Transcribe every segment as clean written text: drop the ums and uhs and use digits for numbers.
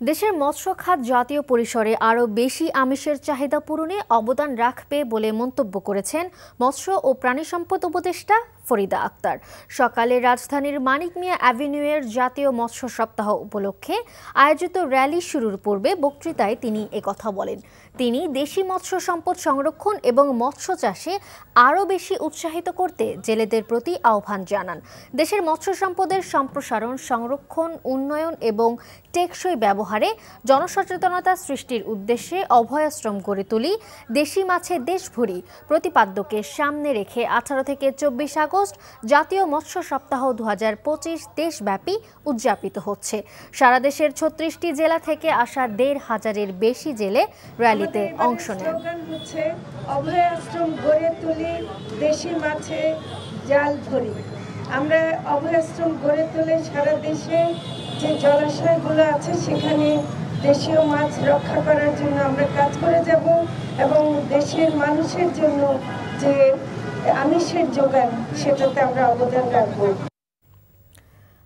দেশের মৎস্য খাত জাতীয় পরিসরে আরও বেশি আমিষের চাহিদা পূরণে অবদান রাখবে বলে মন্তব্য করেছেন মৎস্য ও প্রাণী সম্পদ উপদেষ্টা ফরিদা আক্তার। সকালে রাজধানীর মানিক মিয়া অ্যাভিনিউয়ের জাতীয় মৎস্য সপ্তাহ উপলক্ষে আয়োজিত র্যালি শুরুর পূর্বে বক্তৃতায় তিনি একথা বলেন। তিনি দেশি মৎস্য সম্পদ সংরক্ষণ এবং মৎস্য চাষে আরও বেশি উৎসাহিত করতে জেলেদের প্রতি আহ্বান জানান। দেশের মৎস্য সম্পদের সম্প্রসারণ, সংরক্ষণ, উন্নয়ন এবং টেকসই ব্যবহারে জনসচেতনতা সৃষ্টির উদ্দেশ্যে অভয়াশ্রম গড়ে তুলি দেশি মাছে দেশভরি প্রতিপাদ্যকে সামনে রেখে 18 থেকে 24 আগস্ট জাতীয় মৎস্য সপ্তাহ 2025 দেশব্যাপী উদযাপিত হচ্ছে। সারা দেশের 36টি জেলা থেকে আসা 1,500-এর বেশি জেলে র্যালিতে অংশ নেন। অভয়াশ্রম গড়ে তুলি দেশি মাছে জাল ধরি। আমরা অভয়াশ্রম গড়ে তুলে সারা দেশে যে জলাশয়গুলো আছে সেখানে দেশীয় মাছ রক্ষা করার জন্য আমরা কাজ করে যাব এবং দেশের মানুষের জন্য যে আমিষের যোগান সেটাতে আমরা অবদান রাখবো।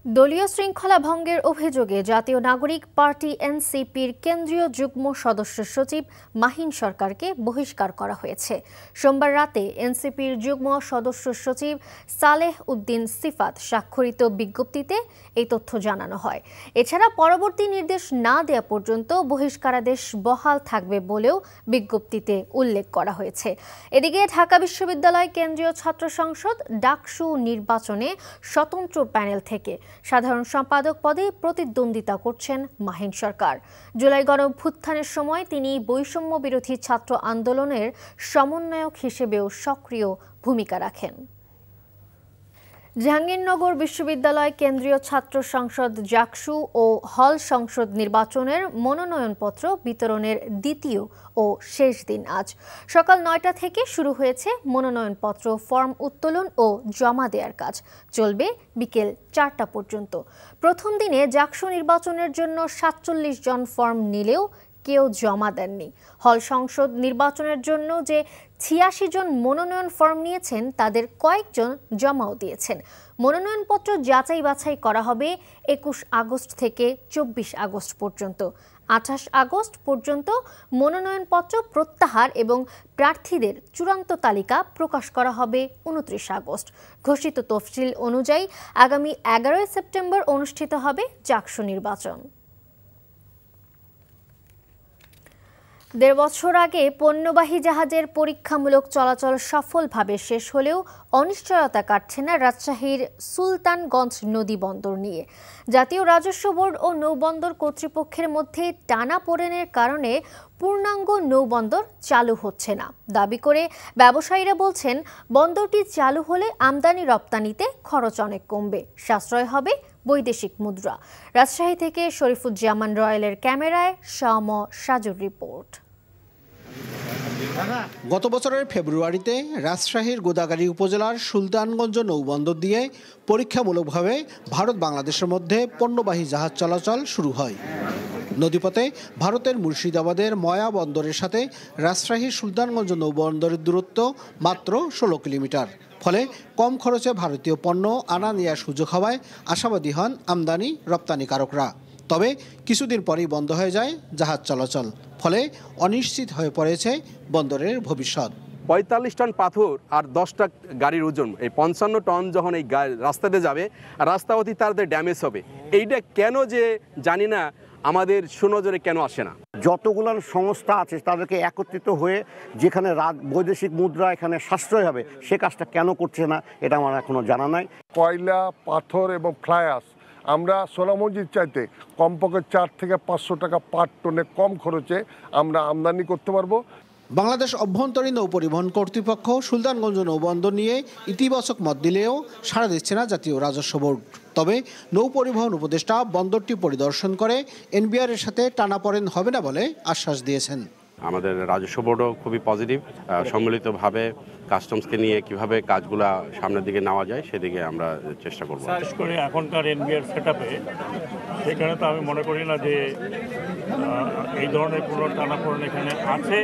দলীয় শৃঙ্খলা ভঙ্গের অভিযোগে জাতীয় নাগরিক পার্টি এনসিপির কেন্দ্রীয় যুগ্ম সদস্য সচিব মাহিন সরকারকে বহিষ্কার করা হয়েছে। সোমবার রাতে এনসিপির যুগ্ম সদস্য সচিব সালেহ উদ্দিন সিফাত স্বাক্ষরিত বিজ্ঞপ্তিতে এই তথ্য জানানো হয়। এছাড়া পরবর্তী নির্দেশ না দেওয়া পর্যন্ত বহিষ্কারাদেশ বহাল থাকবে বলেও বিজ্ঞপ্তিতে উল্লেখ করা হয়েছে। এদিকে ঢাকা বিশ্ববিদ্যালয় কেন্দ্রীয় ছাত্র সংসদ ডাকসু নির্বাচনে স্বতন্ত্র প্যানেল থেকে সাধারণ সম্পাদক পদে প্রতিদ্বন্দ্বিতা করছেন মাহিন সরকার। জুলাই গণঅভ্যুত্থানের সময় তিনি বৈষম্য বিরোধী ছাত্র আন্দোলনের সমন্বয়ক হিসেবেও সক্রিয় ভূমিকা রাখেন। জাহাঙ্গীরনগর বিশ্ববিদ্যালয় কেন্দ্রীয় ছাত্র সংসদ জাকসু ও হল সংসদ নির্বাচনের মনোনয়নপত্র বিতরণের দ্বিতীয় ও শেষ দিন আজ সকাল 9টা থেকে শুরু হয়েছে মনোনয়নপত্র ফর্ম উত্তোলন ও জমা দেওয়ার কাজ। চলবে বিকেল 4টা পর্যন্ত। প্রথম দিনে জাকসু নির্বাচনের জন্য 47 জন ফর্ম নিলেও কেউ জমা দেননি। হল সংসদ নির্বাচনের জন্য যে 86 জন মনোনয়ন ফর্ম নিয়েছেন তাদের কয়েকজন জমাও দিয়েছেন। মনোনয়নপত্র যাচাই বাছাই করা হবে 21 আগস্ট থেকে 24 আগস্ট পর্যন্ত। 28 আগস্ট পর্যন্ত মনোনয়নপত্র প্রত্যাহার এবং প্রার্থীদের চূড়ান্ত তালিকা প্রকাশ করা হবে 29 আগস্ট। ঘোষিত তফসিল অনুযায়ী আগামী 11 সেপ্টেম্বর অনুষ্ঠিত হবে জাকসু নির্বাচন। 1.5 বছর আগে পণ্যবাহী জাহাজের পরীক্ষামূলক চলাচল সফলভাবে শেষ হলেও অনিশ্চয়তা কাটছে না রাজশাহীর সুলতানগঞ্জ নদী বন্দর নিয়ে। জাতীয় রাজস্ব বোর্ড ও নৌবন্দর কর্তৃপক্ষের মধ্যে টানাপোড়েনের কারণে পূর্ণাঙ্গ নৌবন্দর চালু হচ্ছে না দাবি করে ব্যবসায়ীরা বলছেন, বন্দরটি চালু হলে আমদানি রপ্তানিতে খরচ অনেক কমবে, সাশ্রয় হবে বৈদেশিক মুদ্রা। রাজশাহী থেকে শরীফুজ্জামান রয়েলের ক্যামেরায় শাম সাজুর রিপোর্ট। গত বছরের ফেব্রুয়ারিতে রাজশাহীর গোদাগাড়ী উপজেলার সুলতানগঞ্জ নৌবন্দর দিয়ে পরীক্ষামূলকভাবে ভারত বাংলাদেশের মধ্যে পণ্যবাহী জাহাজ চলাচল শুরু হয়। নদীপথে ভারতের মুর্শিদাবাদের ময়া বন্দরের সাথে রাজশাহীর সুলতানগঞ্জ নৌবন্দরের দূরত্ব মাত্র 16 কিলোমিটার। ফলে কম খরচে ভারতীয় পণ্য আনা নেওয়ার সুযোগ হওয়ায় আশাবাদী হন আমদানি রপ্তানিকারকরা। তবে কিছুদিন পরেই বন্ধ হয়ে যায় জাহাজ চলাচল। ফলে অনিশ্চিত হয়ে পড়েছে বন্দরের ভবিষ্যৎ। 45 টন পাথর আর 10টা গাড়ির ওজন, এই 55 টন যখন এই রাস্তাতে যাবে, রাস্তা অতি তাড়াতাড়ি ড্যামেজ হবে। এইটা কেন যে জানি না, আমাদের সুনজরে কেন আসে না। যতগুলো সংস্থা আছে তাদেরকে একত্রিত হয়ে যেখানে বৈদেশিক মুদ্রা এখানে সাশ্রয় হবে, সে কাজটা কেন করছে না এটা আমার এখনো জানা নাই। কয়লা, পাথর এবং ফ্লাই অ্যাশ আমরা সোনামসজিদ চাইতে কমপক্ষে 4 থেকে 500 টাকা পার টনে কম খরচে আমরা আমদানি করতে পারবো। বাংলাদেশ অভ্যন্তরীণ নৌ পরিবহন কর্তৃপক্ষ সুলতানগঞ্জ নৌবন্দর নিয়ে ইতিবাচক মত দিলেও সাড়া দিচ্ছে না জাতীয় রাজস্ব বোর্ড। তবে নৌ পরিবহন উপদেষ্টা বন্দরটি পরিদর্শন করে এনবিআর-এর সাথে টানাপোড়েন হবে না বলে আশ্বাস দিয়েছেন। আমাদের রাজস্ব বোর্ডও খুবই পজিটিভ, সম্মিলিতভাবে কাস্টমসকে নিয়ে কিভাবে কাজগুলা সামনের দিকে নেওয়া যায় সেদিকে আমরা চেষ্টা করব। বিশেষ করে এখনকার এনবিআর সেটআপে সেখানে তো আমি মনে করি না যে এই ধরনের কোনো টানাপোড়েন এখানে আছে।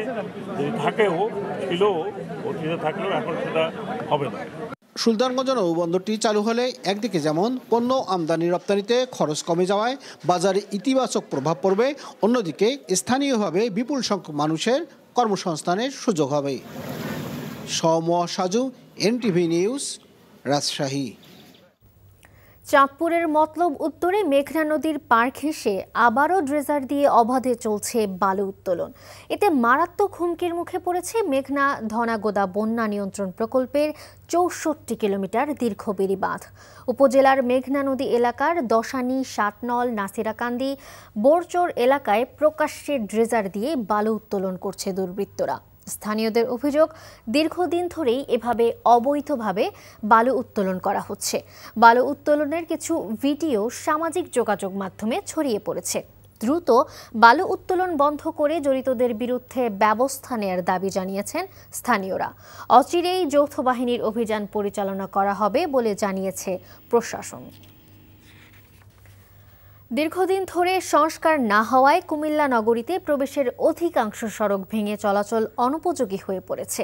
যদি থাকেও, ছিল, অতীতে থাকলেও এখন সেটা হবে না। সুলতানগঞ্জ নৌবন্দরটি চালু হলে একদিকে যেমন পণ্য আমদানি রপ্তানিতে খরচ কমে যাওয়ায় বাজারে ইতিবাচক প্রভাব পড়বে, অন্যদিকে স্থানীয়ভাবে বিপুল সংখ্যক মানুষের কর্মসংস্থানের সুযোগ হবে। Soumya Saju, NTV news, Rajshahi. চাঁদপুরের মতলব উত্তরে মেঘনা নদীর পার ঘেঁষে আবারও ড্রেজার দিয়ে অবাধে চলছে বালু উত্তোলন। এতে মারাত্মক হুমকির মুখে পড়েছে মেঘনা ধনাগোদা বন্যা নিয়ন্ত্রণ প্রকল্পের ৬৪ কিলোমিটার দীর্ঘ বেড়িবাঁধ। উপজেলার মেঘনা নদী এলাকার দশানী, সাতনল, নাসিরাকান্দি, বোরচর এলাকায় প্রকাশ্যে ড্রেজার দিয়ে বালু উত্তোলন করছে দুর্বৃত্তরা। স্থানীয়দের অভিযোগ, দীর্ঘদিন ধরেই এভাবে অবৈধভাবে বালু উত্তোলন করা হচ্ছে। বালু উত্তোলনের কিছু ভিডিও সামাজিক যোগাযোগ মাধ্যমে ছড়িয়ে পড়েছে। দ্রুত বালু উত্তোলন বন্ধ করে জড়িতদের বিরুদ্ধে ব্যবস্থা নেয়ার দাবি জানিয়েছেন স্থানীয়রা। অচিরেই যৌথ বাহিনীর অভিযান পরিচালনা করা হবে বলে জানিয়েছে প্রশাসন। দীর্ঘদিন ধরে সংস্কার না হওয়ায় কুমিল্লা নগরীতে প্রবেশের অধিকাংশ সড়ক ভেঙে চলাচল অনুপযোগী হয়ে পড়েছে।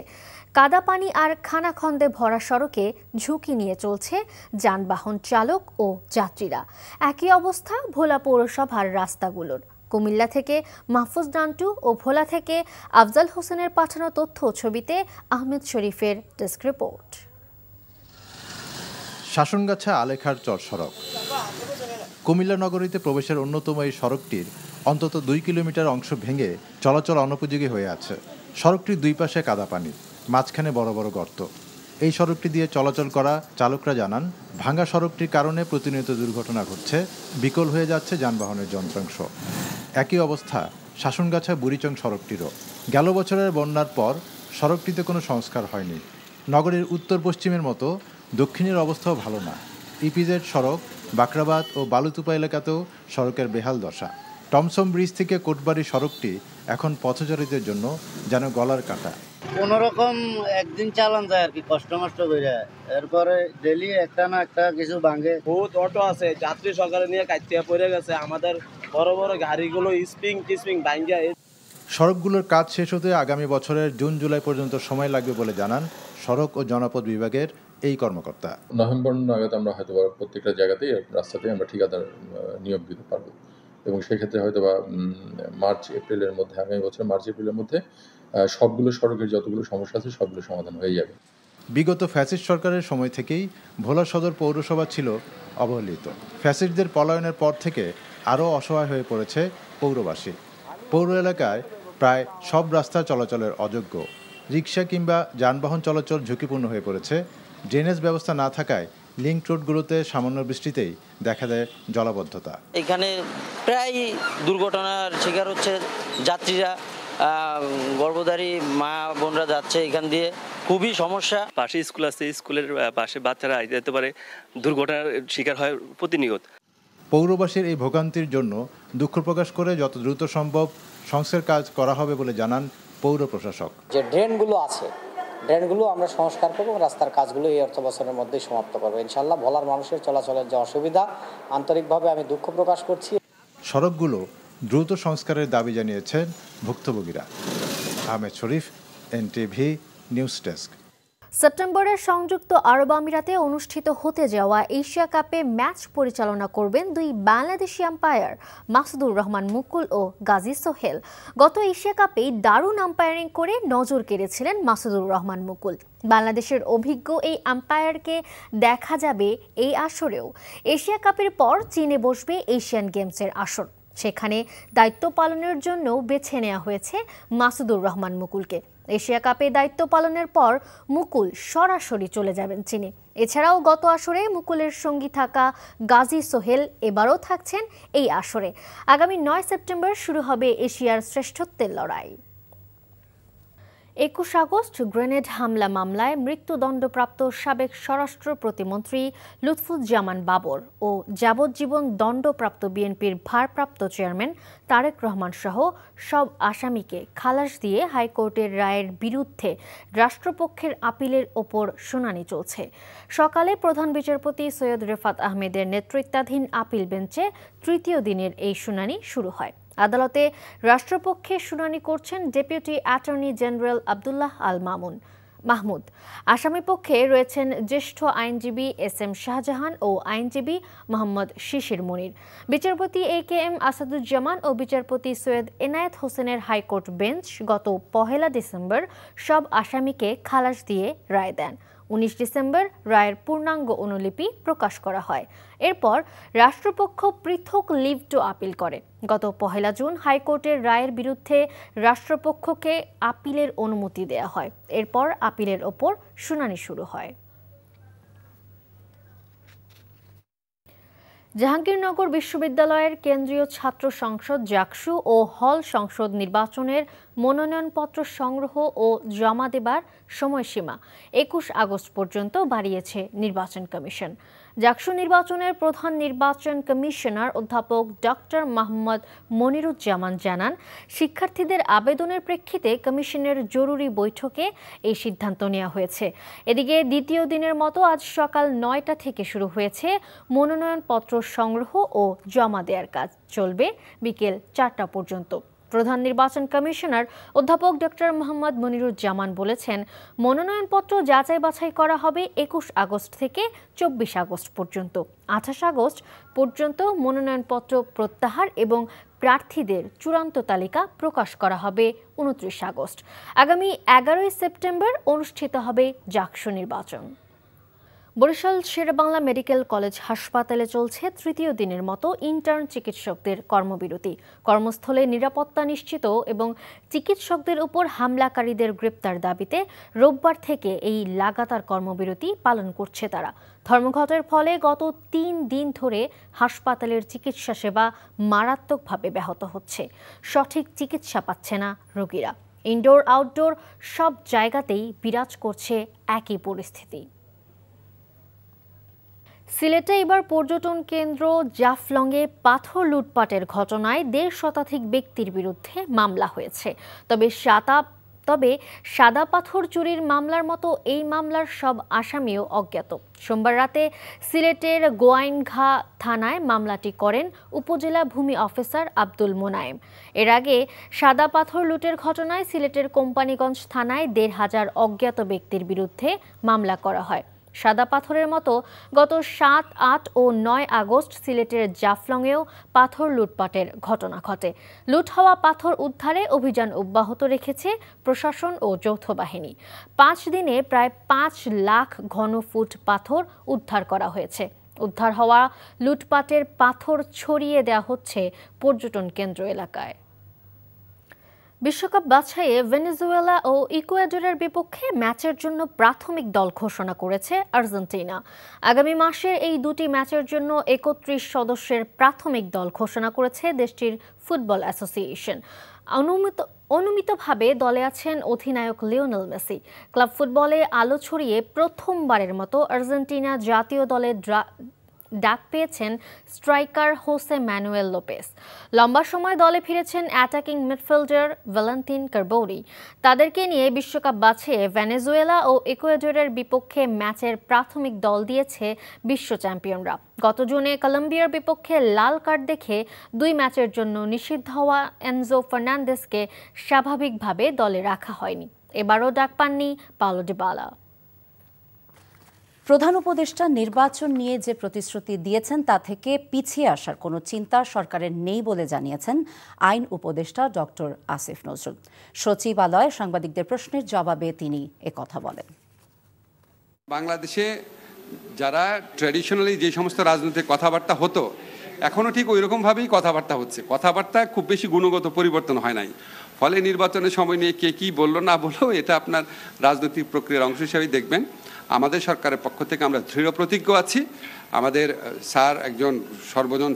কাদা পানি আর খানাখন্দে ভরা সড়কে ঝুঁকি নিয়ে চলছে যানবাহন চালক ও যাত্রীরা। একই অবস্থা ভোলা পৌরসভার রাস্তাগুলোর। কুমিল্লা থেকে মাহফুজ নান্টু ও ভোলা থেকে আফজাল হোসেনের পাঠানো তথ্য ছবিতে আহমেদ শরীফের ডেস্ক রিপোর্ট। শাসনগাছা আলেখার চর সড়ক। কুমিল্লা নগরীতে প্রবেশের অন্যতম এই সড়কটির অন্তত ২ কিলোমিটার অংশ ভেঙে চলাচল অনুপযোগী হয়ে আছে। সড়কটির দুই পাশে কাদা পানি, মাঝখানে বড় বড় গর্ত। এই সড়কটি দিয়ে চলাচল করা চালকরা জানান, ভাঙা সড়কটির কারণে প্রতিনিয়ত দুর্ঘটনা ঘটছে, বিকল হয়ে যাচ্ছে যানবাহনের যন্ত্রাংশ। একই অবস্থা শাসনগাছা বুড়িচং সড়কটিরও। গেল বছরের বন্যার পর সড়কটিতে কোনো সংস্কার হয়নি। নগরীর উত্তর পশ্চিমের মতো দক্ষিণের অবস্থাও ভালো না। ইপিজেড সড়ক, বাকরাবাদ ও বালুতুপা এলাকাতেও সড়কের বেহাল দশা। টমসম ব্রিজ থেকে কোটবাড়ি সড়কটি এখন পথচারীদের জন্য যেন গলার কাটা। কোনোরকম একদিন চালান যায় আর কি, কষ্ট মষ্ট করে যায়। এরপরে ডেলি একটা না একটা কিছু ভাঙে। বহুত অটো আছে, যাত্রী সকালে নিয়ে কাটিয়া পড়ে গেছে। আমাদের বড় বড় গাড়িগুলো স্প্রিং ভাঙে। সড়কগুলোর কাজ শেষ হতে আগামী বছরের জুন জুলাই পর্যন্ত সময় লাগবে বলে জানান সড়ক ও জনপথ বিভাগের এই কর্মকর্তা। নভেম্বর নাগাদ আমরা হয়তো প্রত্যেকটা জায়গাতেই রাস্তাতেই আমরা ঠিকাদার নিয়োগ দিতে পারবো, এবং সেক্ষেত্রে হয়তো বা মার্চ এপ্রিলের মধ্যে, আগামী বছর মার্চ এপ্রিলের মধ্যে সবগুলো সড়কের যতগুলো সমস্যা আছে সবগুলো সমাধান হয়ে যাবে। বিগত ফ্যাসিস্ট সরকারের সময় থেকেই ভোলা সদর পৌরসভা ছিল অবহেলিত। ফ্যাসিস্টদের পলায়নের পর থেকে আরও অসহায় হয়ে পড়েছে পৌরবাসী। পৌর এলাকায় প্রায় সব রাস্তা চলাচলের অযোগ্য, রিক্সা কিংবা যানবাহন চলাচল ঝুঁকিপূর্ণ হয়ে পড়েছে। ড্রেনেজ ব্যবস্থা না থাকায় লিঙ্ক রোডগুলোতে সামান্য বৃষ্টিতেই দেখা দেয় জলাবদ্ধতা। এখানে প্রায় দুর্ঘটনার শিকার হচ্ছে যাত্রীরা, গর্ভধারী মা বোনরা যাচ্ছে এখান দিয়ে, খুবই সমস্যা। পাশে স্কুল আছে, স্কুলের পাশে বাচ্চারা যেতে পারে, দুর্ঘটনার শিকার হয় প্রতিনিয়ত। পৌরবাসীর এই ভোগান্তির জন্য দুঃখ প্রকাশ করে যত দ্রুত সম্ভব সংস্কার কাজ করা হবে বলে জানান পৌর প্রশাসক। যে ড্রেনগুলো আছে, ড্রেনগুলো আমরা সংস্কার করব, রাস্তার কাজগুলো এই অর্থ বছরের মধ্যেই সমাপ্ত করবো ইনশাআল্লাহ। ভোলার মানুষের চলাচলের যে অসুবিধা, আন্তরিকভাবে আমি দুঃখ প্রকাশ করছি। সড়কগুলো দ্রুত সংস্কারের দাবি জানিয়েছেন ভুক্তভোগীরা। আহমেদ শরীফ, এনটিভি নিউজ ডেস্ক। সেপ্টেম্বরের সংযুক্ত আরব আমিরাতে অনুষ্ঠিত হতে যাওয়া এশিয়া কাপে ম্যাচ পরিচালনা করবেন দুই বাংলাদেশি আম্পায়ার মাসুদুর রহমান মুকুল ও গাজী সোহেল। গত এশিয়া কাপেই দারুণ আম্পায়ারিং করে নজর কেড়েছিলেন মাসুদুর রহমান মুকুল। বাংলাদেশের অভিজ্ঞ এই আম্পায়ারকে দেখা যাবে এই আসরেও। এশিয়া কাপের পর চীনে বসবে এশিয়ান গেমসের আসর। সেখানে দায়িত্ব পালনের জন্য বেছে নেওয়া হয়েছে মাসুদুর রহমান মুকুলকে। এশিয়া কাপে দায়িত্ব পালনের পর মুকুল সরাসরি চলে যাবেন চীনে। এছাড়াও গত আসরে মুকুলের সঙ্গী থাকা গাজী সোহেল এবারও থাকছেন এই আসরে। আগামী ৯ সেপ্টেম্বর শুরু হবে এশিয়ার শ্রেষ্ঠত্বের লড়াই। ২১ আগস্ট গ্রেনেড হামলা মামলায় মৃত্যুদণ্ডপ্রাপ্ত সাবেক স্বরাষ্ট্র প্রতিমন্ত্রী লুৎফুজ্জামান বাবর ও যাবজ্জীবন দণ্ডপ্রাপ্ত বিএনপির ভারপ্রাপ্ত চেয়ারম্যান তারেক রহমান সহ সব আসামিকে খালাস দিয়ে হাইকোর্টের রায়ের বিরুদ্ধে রাষ্ট্রপক্ষের আপিলের ওপর শুনানি চলছে। সকালে প্রধান বিচারপতি সৈয়দ রেফাত আহমেদের নেতৃত্বাধীন আপিল বেঞ্চে তৃতীয় দিনের এই শুনানি শুরু হয়। আদালতে রাষ্ট্রপক্ষে শুনানি করছেন deputy attorney general Abdullah Al Mamun. Mahmud. আসামি পক্ষে রয়েছেন জ্যেষ্ঠ আইনজীবী SM শাহজাহান ও আইনজীবী মোহাম্মদ শিশির মনির। বিচারপতি AKM আসাদুজ্জামান ও বিচারপতি সৈয়দ এনায়েত হোসেনের হাইকোর্ট বেঞ্চ গত 1 ডিসেম্বর সব আসামিকে খালাস দিয়ে রায় দেন। 19 ডিসেম্বর রায়ের পূর্ণাঙ্গ অনুলিপি প্রকাশ করা হয়। এরপর রাষ্ট্রপক্ষ পৃথক লিভ টু আপিল করে। গত 1 জুন হাইকোর্টের রায়ের বিরুদ্ধে রাষ্ট্রপক্ষকে আপিলের অনুমতি দেয়া হয়। এরপর আপিলের ওপর শুনানি শুরু হয়। জাহাঙ্গীরনগর বিশ্ববিদ্যালয়ের কেন্দ্রীয় ছাত্র সংসদ জাকসু ও হল সংসদ নির্বাচনের মনোনয়নপত্র সংগ্রহ ও জমা দেবার সময়সীমা 21 আগস্ট পর্যন্ত বাড়িয়েছে নির্বাচন কমিশন। জাকসু নির্বাচনের প্রধান নির্বাচন কমিশনার অধ্যাপক ডক্টর মোহাম্মদ মনিরুজ্জামান জানান, শিক্ষার্থীদের আবেদনের প্রেক্ষিতে কমিশনের জরুরি বৈঠকে এই সিদ্ধান্ত নেওয়া হয়েছে। এদিকে দ্বিতীয় দিনের মতো আজ সকাল 9টা থেকে শুরু হয়েছে মনোনয়নপত্র সংগ্রহ ও জমা দেওয়ার কাজ। চলবে বিকেল 4টা পর্যন্ত। প্রধান নির্বাচন কমিশনার অধ্যাপক ডক্টর মোহাম্মদ মনিরুজ্জামান বলেছেন, মনোনয়নপত্র যাচাই বাছাই করা হবে 21 আগস্ট থেকে 24 আগস্ট পর্যন্ত। 28 আগস্ট পর্যন্ত মনোনয়নপত্র প্রত্যাহার এবং প্রার্থীদের চূড়ান্ত তালিকা প্রকাশ করা হবে 29 আগস্ট। আগামী 11 সেপ্টেম্বর অনুষ্ঠিত হবে জাকসু নির্বাচন। বরিশাল শেরেবাংলা মেডিকেল কলেজ হাসপাতালে চলছে তৃতীয় দিনের মতো ইন্টার্ন চিকিৎসকদের কর্মবিরতি। কর্মস্থলে নিরাপত্তা নিশ্চিত এবং চিকিৎসকদের উপর হামলাকারীদের গ্রেপ্তার দাবিতে রোববার থেকে এই লাগাতার কর্মবিরতি পালন করছে তারা। ধর্মঘটের ফলে গত 3 দিন ধরে হাসপাতালের চিকিৎসা সেবা মারাত্মকভাবে ব্যাহত হচ্ছে। সঠিক চিকিৎসা পাচ্ছে না রোগীরা। ইনডোর আউটডোর সব জায়গাতেই বিরাজ করছে একই পরিস্থিতি। সিলেটে এবার পর্যটন কেন্দ্র জাফলংয়ে পাথর লুটপাটের ঘটনায় 1.5 শতাধিক ব্যক্তির বিরুদ্ধে মামলা হয়েছে। তবে সাদা পাথর চুরির মামলার মতো এই মামলার সব আসামিও অজ্ঞাত। সোমবার রাতে সিলেটের গোয়াইনঘা থানায় মামলাটি করেন উপজেলা ভূমি অফিসার আব্দুল মোনায়েম। এর আগে সাদা পাথর লুটের ঘটনায় সিলেটের কোম্পানিগঞ্জ থানায় 1,500 অজ্ঞাত ব্যক্তির বিরুদ্ধে মামলা করা হয়। সাদা পাথরের মতো গত 7, 8 ও 9 আগস্ট সিলেটের জাফলংয়েও পাথর লুটপাটের ঘটনা ঘটে। লুট হওয়া পাথর উদ্ধারে অভিযান অব্যাহত রেখেছে প্রশাসন ও যৌথ বাহিনী। 5 দিনে প্রায় 5 লাখ ঘনফুট পাথর উদ্ধার করা হয়েছে। উদ্ধার হওয়া লুটপাটের পাথর ছড়িয়ে দেওয়া হচ্ছে পর্যটন কেন্দ্র এলাকায়। বিশ্বকাপ বাছাইয়ে ভেনেজুয়েলা ও ইকুয়েডরের বিপক্ষে ম্যাচের জন্য প্রাথমিক দল ঘোষণা করেছে আর্জেন্টিনা। আগামী মাসে এই দুটি ম্যাচের জন্য 31 সদস্যের প্রাথমিক দল ঘোষণা করেছে দেশটির ফুটবল অ্যাসোসিয়েশন। অনুমিতভাবে দলে আছেন অধিনায়ক লিওনেল মেসি। ক্লাব ফুটবলে আলো ছড়িয়ে প্রথমবারের মতো আর্জেন্টিনা জাতীয় দলে ডাক পেয়েছেন স্ট্রাইকার হোসে ম্যানুয়েল লোপেস। লম্বা সময় দলে ফিরেছেন অ্যাটাকিং মিডফিল্ডার ভ্যালেন্তিন কারবোরি। তাদেরকে নিয়ে বিশ্বকাপ বাছাইয়ে ভেনেজুয়েলা ও ইকুয়েডরের বিপক্ষে ম্যাচের প্রাথমিক দল দিয়েছে বিশ্ব চ্যাম্পিয়নরা। গত জুনে কলম্বিয়ার বিপক্ষে লাল কার্ড দেখে 2 ম্যাচের জন্য নিষিদ্ধ হওয়া এনজো ফার্নান্দেসকে স্বাভাবিকভাবে দলে রাখা হয়নি। এবারও ডাক পাননি পাওলো ডিবালা। প্রধান উপদেষ্টা নির্বাচন নিয়ে যে প্রতিশ্রুতি দিয়েছেন তা থেকে পিছিয়ে আসার কোনো চিন্তা সরকারের নেই বলে জানিয়েছেন আইন উপদেষ্টা ডক্টর আসিফ নজরুল। সচিবালয়ে সাংবাদিকদের প্রশ্নের জবাবে তিনি একথা বলেন। বাংলাদেশে যারা ট্র্যাডিশনালি যে সমস্ত রাজনৈতিক কথাবার্তা হতো, এখনও ঠিক ওই রকমভাবেই কথাবার্তা হচ্ছে। কথাবার্তা খুব বেশি গুণগত পরিবর্তন হয় নাই। ফলে নির্বাচনের সময় নিয়ে কে কী বললো না বললো, এটা আপনার রাজনৈতিক প্রক্রিয়ার অংশ হিসেবেই দেখবেন। আমাদের সরকারের পক্ষ থেকে আমরা দৃঢ় প্রতিজ্ঞ আছি। আমাদের স্যার একজন সর্বজন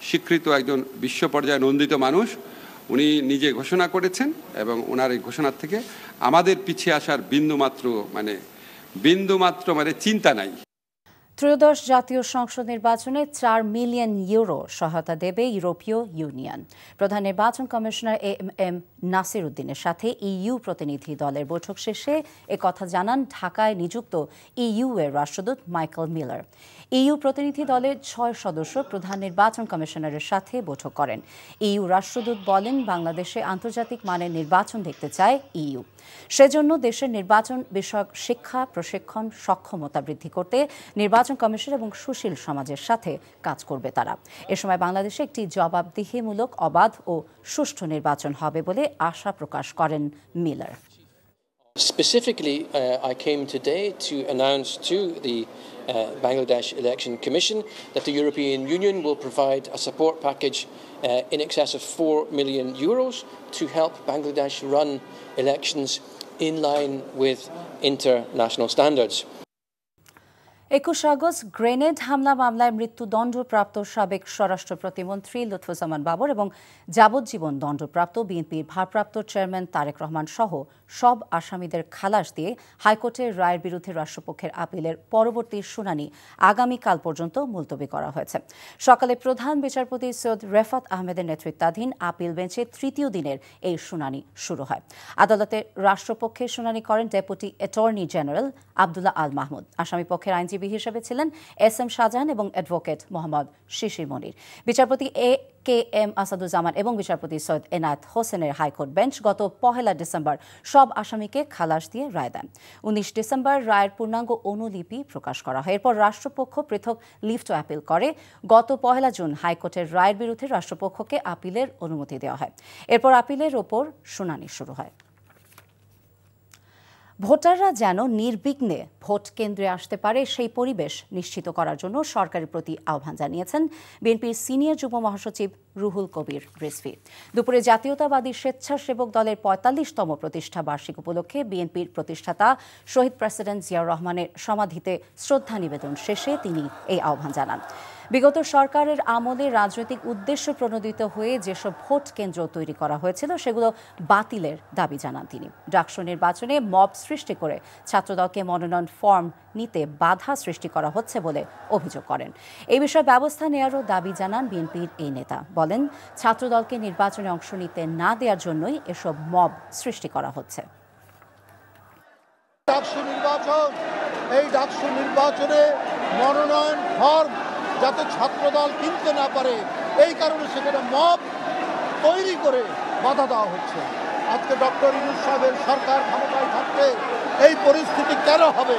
স্বীকৃত একজন বিশ্ব পর্যায়ে নন্দিত মানুষ, উনি নিজে ঘোষণা করেছেন এবং ওনার এই ঘোষণার থেকে আমাদের পিছিয়ে আসার বিন্দুমাত্র চিন্তা নাই। ত্রয়োদশ জাতীয় সংসদ নির্বাচনে 4 মিলিয়ন ইউরো সহায়তা দেবে ইউরোপীয় ইউনিয়ন। প্রধান নির্বাচন কমিশনার এম নাসির উদ্দিনের সাথে ইইউ প্রতিনিধি দলের বৈঠক শেষে একথা জানান ঢাকায় নিযুক্ত ইইউ এর রাষ্ট্রদূত মাইকেল মিলার। ইইউ প্রতিনিধি দলের 6 সদস্য প্রধান নির্বাচন কমিশনারের সাথে বৈঠক করেন। ইইউ রাষ্ট্রদূত বলেন, বাংলাদেশে আন্তর্জাতিক মানের নির্বাচন দেখতে চায় ইইউ। সেজন্য দেশের নির্বাচন বিষয়ক শিক্ষা, প্রশিক্ষণ, সক্ষমতা বৃদ্ধি করতে নির্বাচন কমিশন এবং সুশীল সমাজের সাথে কাজ করবে তারা। এ সময় বাংলাদেশে একটি জবাবদিহিমূলক, অবাধ ও সুষ্ঠু নির্বাচন হবে বলে আশা প্রকাশ করেন Miller. Specifically, I came today to announce to the Bangladesh Election Commission that the European Union will provide a support package in excess of €4 million to help Bangladesh run elections in line with international standards. 21 August grenade হামলা মামলায় মৃত্যুদণ্ডপ্রাপ্ত সাবেক স্বরাষ্ট্র প্রতিমন্ত্রী লুৎফুজ্জামান বাবর এবং যাবজ্জীবন দণ্ডপ্রাপ্ত বিএনপির ভারপ্রাপ্ত চেয়ারম্যান তারেক রহমান সহ সব আসামিদের খালাস দিয়ে হাইকোর্টের রায়ের বিরুদ্ধে রাষ্ট্রপক্ষের আপিলের পরবর্তী শুনানি আগামীকাল পর্যন্ত মুলতবি করা হয়েছে। সকালে প্রধান বিচারপতি সৈয়দ রেফাত আহমেদের নেতৃত্বাধীন আপিল বেঞ্চে তৃতীয় দিনের এই শুনানি শুরু হয়। আদালতে রাষ্ট্রপক্ষের শুনানি করেন deputy attorney general Abdullah Al Mahmud. আসামিপক্ষের আইনজীবী হিসেবে ছিলেন এস.এম. শাহজাহান এবং অ্যাডভোকেট মোহাম্মদ শিশির মনির। বিচারপতি এ.কে.এম. আসাদুজ্জামান এবং বিচারপতি সৈয়দ এনায়েত হোসেনের হাইকোর্ট বেঞ্চ গত 1 ডিসেম্বর সব আসামিকে খালাস দিয়ে রায় দেন। 19 ডিসেম্বর রায়ের পূর্ণাঙ্গ অনুলিপি প্রকাশ করা হয়। এরপর রাষ্ট্রপক্ষ পৃথক লিভ টু অ্যাপিল করে। গত 1 জুন হাইকোর্টের রায়ের বিরুদ্ধে রাষ্ট্রপক্ষকে আপিলের অনুমতি দেওয়া হয়। এরপর আপিলের ওপর শুনানি শুরু হয়। ভোটাররা যেন নির্বিঘ্নে ভোট কেন্দ্রে আসতে পারে সেই পরিবেশ নিশ্চিত করার জন্য সরকারের প্রতি আহ্বান জানিয়েছেন বিএনপির সিনিয়র যুগ্ম মহাসচিব রুহুল কবির রিজভী। দুপুরে জাতীয়তাবাদী স্বেচ্ছাসেবক দলের 45তম প্রতিষ্ঠা বার্ষিক উপলক্ষে বিএনপির প্রতিষ্ঠাতা শহীদ প্রেসিডেন্ট জিয়াউর রহমানের সমাধিতে শ্রদ্ধা নিবেদন শেষে তিনি এই আহ্বান জানান। বিগত সরকারের আমলে রাজনৈতিক উদ্দেশ্য প্রণোদিত হয়ে যেসব ভোট কেন্দ্র তৈরি করা হয়েছিল সেগুলো বাতিলের দাবি জানান তিনি। ডাকসু নির্বাচনে মব সৃষ্টি করে ছাত্রদলকে মনোনয়ন ফর্ম নিতে বাধা সৃষ্টি করা হচ্ছে বলে অভিযোগ করেন। এই বিষয়ে ব্যবস্থা নেওয়ারও দাবি জানান বিএনপির এই নেতা। বলেন, ছাত্রদলকে নির্বাচনে অংশ নিতে না দেওয়ার জন্যই এসব মব সৃষ্টি করা হচ্ছে। এই ডাকসু নির্বাচনে মনোনয়ন ফর্ম যাতে ছাত্রদল কিনতে না পারে, এই কারণে সেখানে মব তৈরি করে বাধা দেওয়া হচ্ছে। আজকে ডক্টর ইউনূস সাহেবের সরকার ক্ষমতায় থাকতে এই পরিস্থিতি কেন হবে?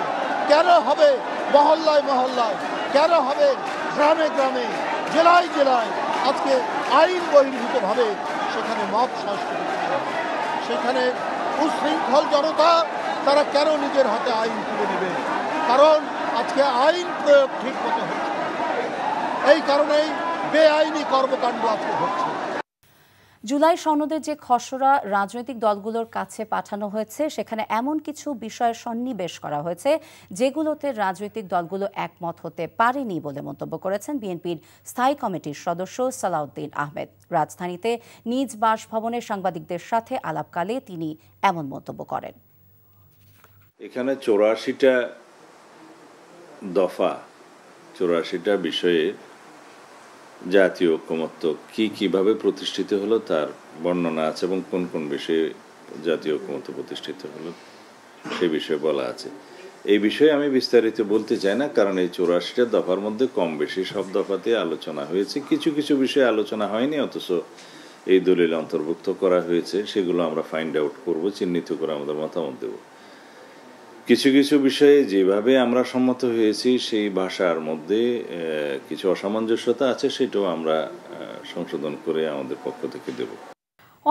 কেন হবে মহল্লায় মহল্লায়? কেন হবে গ্রামে গ্রামে, জেলায় জেলায়? আজকে আইন বহির্ভূতভাবে সেখানে মব সংস্কৃতি, সেখানে উশৃঙ্খল জনতা তারা কেন নিজের হাতে আইন তুলে নেবে? কারণ আজকে আইন প্রয়োগ ঠিক মতো হচ্ছে, এই কারণেই বেআইনি কর্মকাণ্ড আজকে হচ্ছে। জুলাই সনদের যে খসড়া রাজনৈতিক দলগুলোর কাছে পাঠানো হয়েছে সেখানে এমন কিছু বিষয়ের সন্নিবেশ করা হয়েছে যেগুলোতে রাজনৈতিক দলগুলো একমত হতে পারেনি বলে মন্তব্য করেছেন বিএনপির স্থায়ী কমিটির সদস্য সালাউদ্দিন আহমেদ। রাজধানীতে নিজ বাসভবনে সাংবাদিকদের সাথে আলাপকালে তিনি এমন মন্তব্য করেন। এখানে 84টা দফা, 84টা বিষয়ে জাতীয় ঐকমত্য কিভাবে প্রতিষ্ঠিত হলো তার বর্ণনা আছে এবং কোন কোন বিষয়ে জাতীয় ঐকমত্য প্রতিষ্ঠিত হলো সে বিষয়ে বলা আছে। এই বিষয়ে আমি বিস্তারিত বলতে চাই না, কারণ এই 84টা দফার মধ্যে কম বেশি সব দফাতে আলোচনা হয়েছে। কিছু কিছু বিষয়ে আলোচনা হয়নি, অথচ এই দলিল অন্তর্ভুক্ত করা হয়েছে। সেগুলো আমরা ফাইন্ড আউট করব, চিহ্নিত করে আমাদের মতামত দেব। কিছু কিছু বিষয়ে যেভাবে আমরা সম্মত হয়েছি সেই ভাষার মধ্যে কিছু অসামঞ্জস্যতা আছে, সেটাও আমরা সংশোধন করে আমাদের পক্ষ থেকে দেব।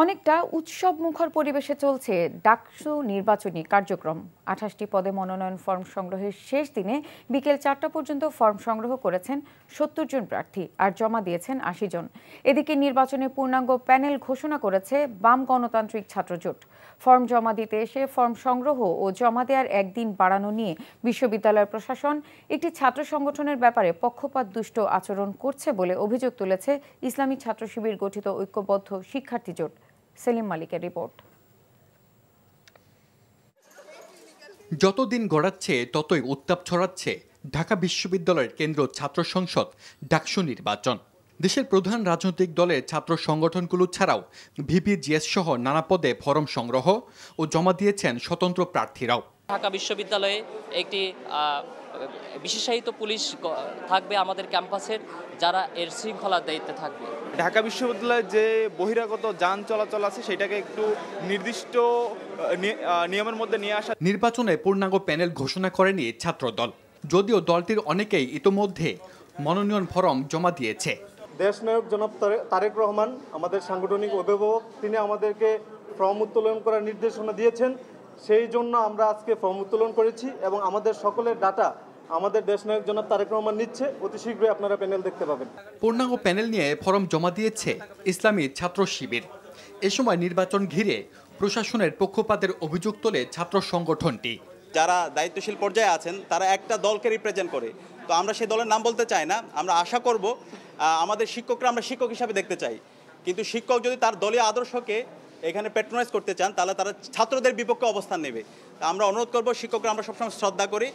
অনেকটা উৎসব মুখর পরিবেশে চলছে ডাকসু নির্বাচনী কার্যক্রম। 28টি পদে মনোনয়ন ফর্ম সংগ্রহের শেষ দিনে বিকেল 4টা পর্যন্ত ফর্ম সংগ্রহ করেছেন 70 জন প্রার্থী আর জমা দিয়েছেন 80 জন। এদিকে নির্বাচনে পূর্ণাঙ্গ প্যানেল ঘোষণা করেছে বাম গণতান্ত্রিক ছাত্রজোট। ফর্ম জমা দিতে এসে ফর্ম সংগ্রহ ও জমা দেওয়ার একদিন বাড়ানো নিয়ে বিশ্ববিদ্যালয় প্রশাসন একটি ছাত্র সংগঠনের ব্যাপারে পক্ষপাত দুষ্ট আচরণ করছে বলে অভিযোগ তুলেছে ইসলামী ছাত্র শিবির গঠিত ঐক্যবদ্ধ শিক্ষার্থী জোট। সেলিম মালিকের রিপোর্ট। যতদিন গড়াচ্ছে ততই উত্তাপ ছড়াচ্ছে ঢাকা বিশ্ববিদ্যালয়ের কেন্দ্র ছাত্র সংসদ ডাকসু নির্বাচন। দেশের প্রধান রাজনৈতিক দলের ছাত্র সংগঠনগুলো ছাড়াও ভিপিজিএস সহ নানা পদে ফরম সংগ্রহ ও জমা দিয়েছেন স্বতন্ত্র প্রার্থীরাও। ঢাকা বিশ্ববিদ্যালয়ে একটি বিশেষায়িত পুলিশ থাকবে আমাদের ক্যাম্পাসের, যারা এর শৃঙ্খলার দায়িত্বে থাকবে। ঢাকা বিশ্ববিদ্যালয়ের যে বহিরাগত যান চলাচল আছে সেটাকে একটু নির্দিষ্ট নিয়মের মধ্যে নিয়ে আসা। নির্বাচনে পূর্ণাঙ্গ প্যানেল ঘোষণা করেনি ছাত্রদল, যদিও দলটির অনেকেই ইতোমধ্যে মনোনয়ন ফরম জমা দিয়েছে। দেশনায়ক জনাব তারেক রহমান আমাদের সাংগঠনিক অভিভাবক, তিনি আমাদেরকে ফর্ম উত্তোলন করার নির্দেশনা দিয়েছেন। সেই জন্য আমরা আজকে ফর্ম উত্তোলন করেছি এবং আমাদের সকলের ডাটা আমাদের দেশনায়ক জনাব তারেক রহমান নিচ্ছে। অতি শীঘ্রই আপনারা প্যানেল দেখতে পাবেন। পূর্ণাঙ্গ প্যানেল নিয়ে ফরম জমা দিয়েছে ইসলামী ছাত্র শিবির। এ সময় নির্বাচন ঘিরে প্রশাসনের পক্ষপাতের অভিযোগ তোলে ছাত্র সংগঠনটি। যারা দায়িত্বশীল পর্যায়ে আছেন তারা একটা দলকে রিপ্রেজেন্ট করে, তো আমরা সেই দলের নাম বলতে চাই না। আমরা আশা করব আমাদের শিক্ষকরা আমরা শিক্ষক হিসাবে দেখতে চাই, কিন্তু শিক্ষক যদি তার দলীয় আদর্শকে এখানে প্যাট্রোনাইজ করতে চান তাহলে তারা ছাত্রদের বিপক্ষে অবস্থান নেবে। আমরা অনুরোধ করব, শিক্ষকরা আমরা সবসময় শ্রদ্ধা করি,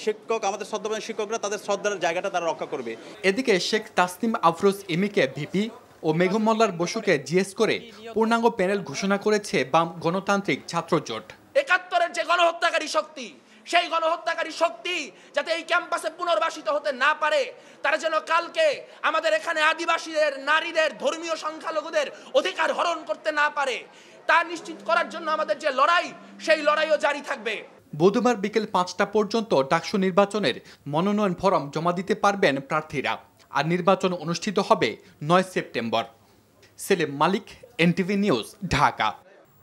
শিক্ষক আমাদের শ্রদ্ধাবান শিক্ষকরা তাদের শ্রদ্ধার জায়গাটা তারা রক্ষা করবে। এদিকে শেখ তাসনিম আফরোজ এমিকে ভিপি ও মেঘম মোল্লার বসুকে জিএস করে পূর্ণাঙ্গ প্যানেল ঘোষণা করেছে বাম গণতান্ত্রিক ছাত্র জোট। ৭১-এর যে গণহত্যাকারী শক্তি, সেই গণহত্যাকারী শক্তি যাতে এই ক্যাম্পাসে পুনর্বাসিত হতে না পারে, তারা যেন কালকে আমাদের এখানে আদিবাসীদের, নারীদের, ধর্মীয় সংখ্যালঘুদের অধিকার হরণ করতে না পারে, তা নিশ্চিত করার জন্য আমাদের যে লড়াই, সেই লড়াইও জারি থাকবে। বুধবার বিকেল ৫টা পর্যন্ত ডাকসু নির্বাচনের মনোনয়ন ফরম জমা দিতে পারবেন প্রার্থীরা, আর নির্বাচন অনুষ্ঠিত হবে ৯ সেপ্টেম্বর। সেলিম মালিক, এনটিভি নিউজ, ঢাকা।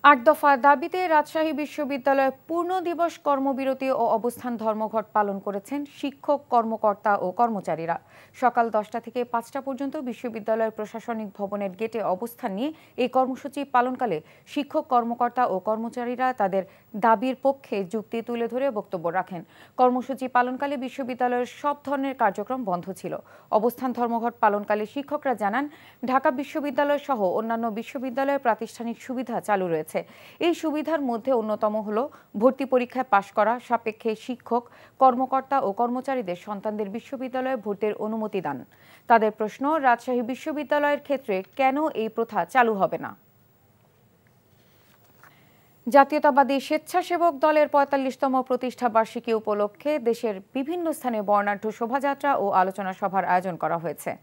৮ দফা দাবিতে রাজশাহী বিশ্ববিদ্যালয়ে পূর্ণ দিবস কর্মবিরতি ও অবস্থান ধর্মঘট পালন করেছেন শিক্ষক, কর্মকর্তা ও কর্মচারীরা। সকাল 10টা থেকে 5টা পর্যন্ত বিশ্ববিদ্যালয়ের প্রশাসনিক ভবনের গেটে অবস্থান নিয়ে এই কর্মসূচি পালনকালে শিক্ষক, কর্মকর্তা ও কর্মচারীরা তাদের দাবির পক্ষে যুক্তি তুলে ধরে বক্তব্য রাখেন। কর্মসূচি পালনকালে বিশ্ববিদ্যালয়ের সব ধরনের কার্যক্রম বন্ধ ছিল। অবস্থান ধর্মঘট পালনকালে শিক্ষকরা জানান, ঢাকা বিশ্ববিদ্যালয় সহ অন্যান্য বিশ্ববিদ্যালয়ের প্রাতিষ্ঠানিক সুবিধা চালু রয়েছে। এই সুবিধার মধ্যে অন্যতম হল ভর্তি পরীক্ষায় পাশ করা সাপেক্ষে শিক্ষক, কর্মকর্তা ও কর্মচারীদের সন্তানদের বিশ্ববিদ্যালয়ে ভর্তির অনুমতি দান। তাদের প্রশ্ন, রাজশাহী বিশ্ববিদ্যালয়ের ক্ষেত্রে কেন এই প্রথা চালু হবে না? জাতীয়তাবাদী স্বেচ্ছাসেবক দলের ৪৫তম প্রতিষ্ঠা বার্ষিকী উপলক্ষে দেশের বিভিন্ন স্থানে বর্ণাঢ্য শোভাযাত্রা ও আলোচনা সভার আয়োজন করা হয়েছে।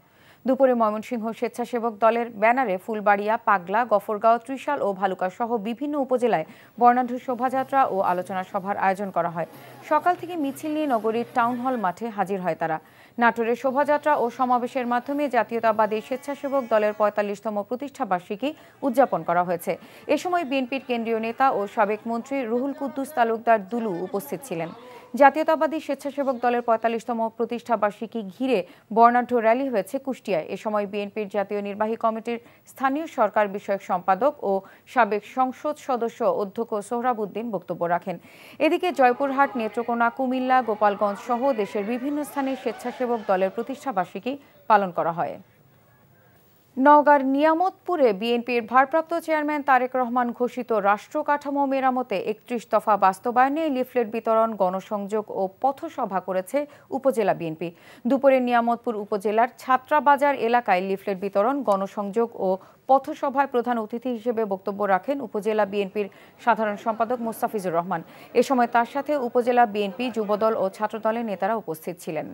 দুপুরে ময়মনসিংহ স্বেচ্ছাসেবক দলের ব্যানারে ফুলবাড়িয়া, পাগলা, গফরগাঁও, ত্রিশাল ও ভালুকা সহ বিভিন্ন উপজেলায় বর্ণাঢ্য শোভাযাত্রা ও আলোচনা সভার আয়োজন করা হয়। সকাল থেকে মিছিল নিয়ে নগরীর টাউন হল মাঠে হাজির হয় তারা। নাটোরে শোভাযাত্রা ও সমাবেশের মাধ্যমে জাতীয়তাবাদী স্বেচ্ছাসেবক দলের ৪৫তম প্রতিষ্ঠা বার্ষিকী উদযাপন করা হয়েছে। এ সময় বিএনপির কেন্দ্রীয় নেতা ও সাবেক মন্ত্রী রুহুল কুদ্দুস তালুকদার দুলু উপস্থিত ছিলেন। জাতীয়তাবাদী স্বেচ্ছাসেবক দলের ৪৫তম প্রতিষ্ঠা বার্ষিকী ঘিরে বর্ণাঢ্য র্যালি হয়েছে কুষ্টিয়ায়। এ সময় বিএনপির জাতীয় নির্বাহী কমিটির স্থানীয় সরকার বিষয়ক সম্পাদক ও সাবেক সংসদ সদস্য অধ্যক্ষ সোহরাবউদ্দিন বক্তব্য রাখেন। এদিকে জয়পুরহাট, নেত্রকোনা, কুমিল্লা, গোপালগঞ্জ সহ দেশের বিভিন্ন স্থানে স্বেচ্ছাসেবক দলের প্রতিষ্ঠা বার্ষিকী পালন করা হয়। নওগাঁর নিয়ামতপুরে বিএনপির ভারপ্রাপ্ত চেয়ারম্যান তারেক রহমান ঘোষিত রাষ্ট্র কাঠামো মেরামতে ৩১ দফা বাস্তবায়নে লিফলেট বিতরণ, গণসংযোগ ও পথসভা করেছে উপজেলা বিএনপি। দুপুরে নিয়ামতপুর উপজেলার ছাত্রাবাজার এলাকায় লিফলেট বিতরণ, গণসংযোগ ও পথসভায় প্রধান অতিথি হিসেবে বক্তব্য রাখেন উপজেলা বিএনপির সাধারণ সম্পাদক মোস্তাফিজুর রহমান। এ সময় তার সাথে উপজেলা বিএনপি, যুবদল ও ছাত্রদলের নেতারা উপস্থিত ছিলেন।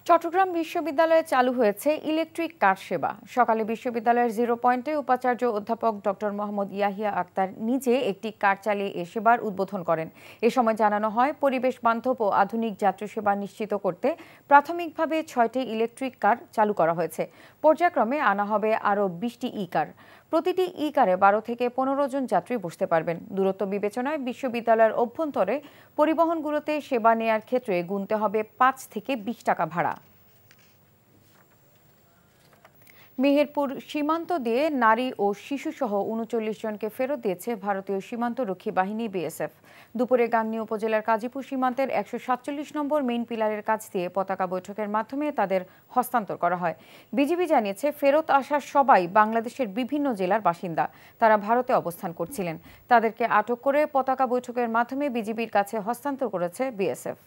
চট্টগ্রাম বিশ্ববিদ্যালয়ে চালু হয়েছে ইলেকট্রিক কার সেবা। সকালে বিশ্ববিদ্যালয়ের 0 পয়েন্টে উপাচার্য অধ্যাপক ডক্টর মোহাম্মদ ইয়াহিয়া আক্তার নিজে একটি কার চালিয়ে এ সেবার উদ্বোধন করেন। এ সময় জানানো হয়, পরিবেশ বান্ধব ও আধুনিক যাত্রী সেবা নিশ্চিত করতে প্রাথমিকভাবে 6টি ইলেকট্রিক কার চালু করা হয়েছে। পর্যায়ক্রমে আনা হবে আরও 20টি ই কার। প্রতিটি ই কারে 12 থেকে 15 জন যাত্রী বসতে পারবেন। দূরত্ব বিবেচনায় বিশ্ববিদ্যালয়ের অভ্যন্তরে পরিবহনগুলোতে সেবা নেয়ার ক্ষেত্রে গুনতে হবে 5 থেকে 20 টাকা ভাড়া। মেহেরপুর সীমান্ত দিয়ে নারী ও শিশুসহ ৩৯ জনকে ফেরত দিয়েছে ভারতীয় সীমান্ত রক্ষী বাহিনী বিএসএফ। দুপুরে গাংনী উপজেলার কাজীপুর সীমান্তের ১৪৭ নম্বর মেইন পিলারের কাছ দিয়ে পতাকা বৈঠকের মাধ্যমে তাদের হস্তান্তর করা হয়। বিজিবি জানিয়েছে, ফেরত আসা সবাই বাংলাদেশের বিভিন্ন জেলার বাসিন্দা। তারা ভারতে অবস্থান করছিলেন। তাদেরকে আটক করে পতাকা বৈঠকের মাধ্যমে বিজিবির কাছে হস্তান্তর করেছে বিএসএফ।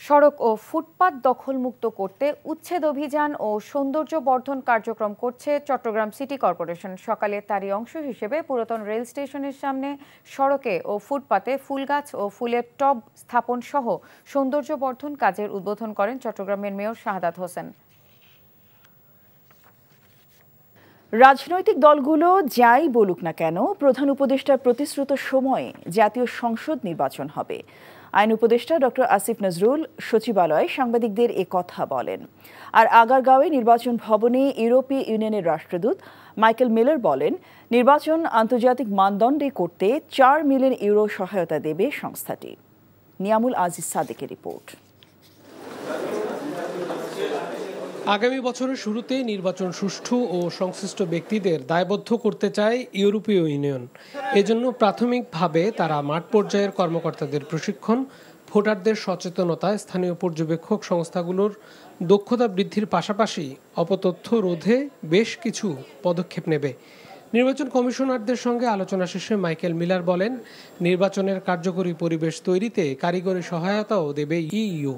সড়ক ও ফুটপাত দখলমুক্ত করতে উচ্ছেদ অভিযান ও সৌন্দর্য বর্ধন কার্যক্রম করছে চট্টগ্রাম সিটি কর্পোরেশন। সকালে তারই অংশ হিসেবে পুরাতন রেল স্টেশনের সামনে সড়কে ও ফুটপাতে ফুল গাছ ও ফুলের টব স্থাপন সহ সৌন্দর্য বর্ধন কাজের উদ্বোধন করেন চট্টগ্রামের মেয়র শাহাদাত হোসেন। রাজনৈতিক দলগুলো যাই বলুক না কেন, প্রধান উপদেষ্টার প্রতিশ্রুত সময়ে জাতীয় সংসদ নির্বাচন হবে। আইন উপদেষ্টা ডক্টর আসিফ নজরুল সচিবালয়ে সাংবাদিকদের এ কথা বলেন। আর আগারগাঁওয়ে নির্বাচন ভবনে ইউরোপীয় ইউনিয়নের রাষ্ট্রদূত মাইকেল মিলার বলেন, নির্বাচন আন্তর্জাতিক মানদণ্ডে করতে 4 মিলিয়ন ইউরো সহায়তা দেবে সংস্থাটি। নিয়ামুল আজিজ সাদেকের রিপোর্ট। আগামী বছরের শুরুতে নির্বাচন সুষ্ঠু ও সংশ্লিষ্ট ব্যক্তিদের দায়বদ্ধ করতে চায় ইউরোপীয় ইউনিয়ন। এজন্য প্রাথমিকভাবে তারা মাঠ পর্যায়ের কর্মকর্তাদের প্রশিক্ষণ, ভোটারদের সচেতনতা, স্থানীয় পর্যবেক্ষক সংস্থাগুলোর দক্ষতা বৃদ্ধির পাশাপাশি অপতথ্য রোধে বেশ কিছু পদক্ষেপ নেবে। নির্বাচন কমিশনারদের সঙ্গে আলোচনা শেষে মাইকেল মিলার বলেন, নির্বাচনের কার্যকরী পরিবেশ তৈরিতে কারিগরি সহায়তাও দেবে ইইউ।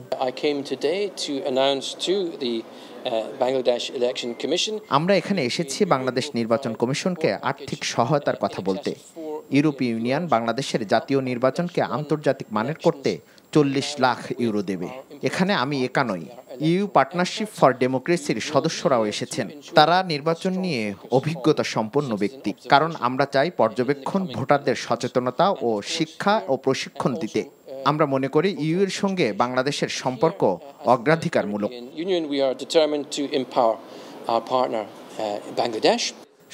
আমরা এখানে এসেছি বাংলাদেশ নির্বাচন কমিশনকে আর্থিক সহায়তার কথা বলতে। ইউরোপীয় ইউনিয়ন বাংলাদেশের জাতীয় নির্বাচনকে আন্তর্জাতিক মানের করতে 40 লাখ ইউরো দেবে। এখানে আমি একা নই, ইউ পার্টনারশিপ ফর ডেমোক্রেসির সদস্যরাও এসেছেন। তারা নির্বাচন নিয়ে অভিজ্ঞতা সম্পন্ন ব্যক্তি, কারণ আমরা চাই পর্যবেক্ষণ, ভোটারদের সচেতনতা ও শিক্ষা ও প্রশিক্ষণ দিতে। আমরা মনে করি ইউ এর সঙ্গে বাংলাদেশের সম্পর্ক অগ্রাধিকারমূলক।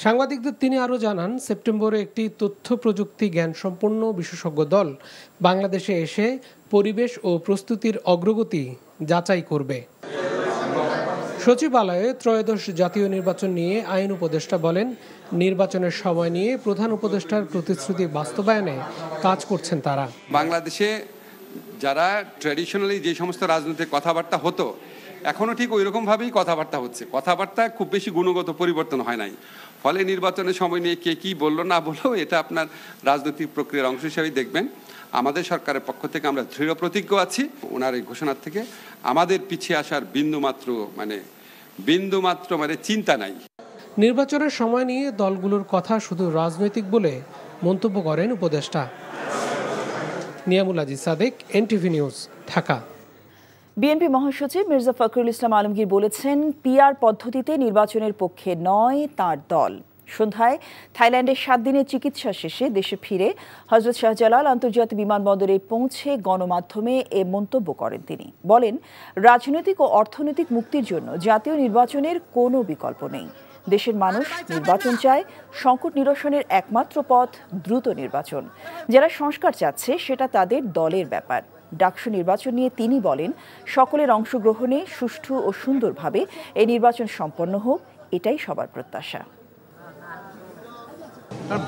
সাংবাদিকদের তিনি আরও জানান, সেপ্টেম্বরে একটি তথ্য প্রযুক্তি জ্ঞান সম্পন্ন বিশেষজ্ঞ দল বাংলাদেশে এসে পরিবেশ ও প্রস্তুতির অগ্রগতি যাচাই করবে। সচিবালয়ে ত্রয়োদশ জাতীয় নির্বাচন নিয়ে আইন উপদেষ্টা বলেন, নির্বাচনের সময় নিয়ে প্রধান উপদেষ্টার প্রতিশ্রুতি বাস্তবায়নে কাজ করছেন তারা। বাংলাদেশে যারা ট্র্যাডিশনালি যে সমস্ত রাজনৈতিক কথাবার্তা হতো, এখনও ঠিক ওই রকমভাবেই কথাবার্তা হচ্ছে। কথাবার্তা খুব বেশি গুণগত পরিবর্তন হয় নাই। ফলে নির্বাচনের সময় নিয়ে কে কী বললো না বললো, এটা আপনার রাজনৈতিক প্রক্রিয়ার অংশ হিসেবেই দেখবেন। আমাদের সরকারের পক্ষ থেকে আমরা দৃঢ় প্রতিজ্ঞ আছি। ওনার এই ঘোষণার থেকে আমাদের পিছিয়ে আসার বিন্দুমাত্র চিন্তা নাই। নির্বাচনের সময় নিয়ে দলগুলোর কথা শুধু রাজনৈতিক বলে মন্তব্য করেন উপদেষ্টা। Niamul Aziz Sadek, NTV news, Dhaka. BNP মহাসচিব মির্জা ফখরুল ইসলাম আলমগীর বলেছেন, পিআর পদ্ধতিতে নির্বাচনের পক্ষে নয় তার দল। সন্ধ্যায় থাইল্যান্ডের 7 দিনের চিকিৎসা শেষে দেশে ফিরে হযরত শাহজালাল আন্তর্জাতিক বিমানবন্দরে পৌঁছে গণমাধ্যমে এ মন্তব্য করেন। তিনি বলেন, রাজনৈতিক ও অর্থনৈতিক মুক্তির জন্য জাতীয় নির্বাচনের কোনো বিকল্প নেই। দেশের মানুষ নির্বাচন চায়, সংকট নিরসনের একমাত্র পথ দ্রুত নির্বাচন। যারা সংস্কার চাচ্ছে সেটা তাদের দলের ব্যাপার। ডাকসু নির্বাচন নিয়ে তিনি বলেন, সকলের অংশগ্রহণে সুষ্ঠু ও সুন্দরভাবে এই নির্বাচন সম্পন্ন হোক, এটাই সবার প্রত্যাশা।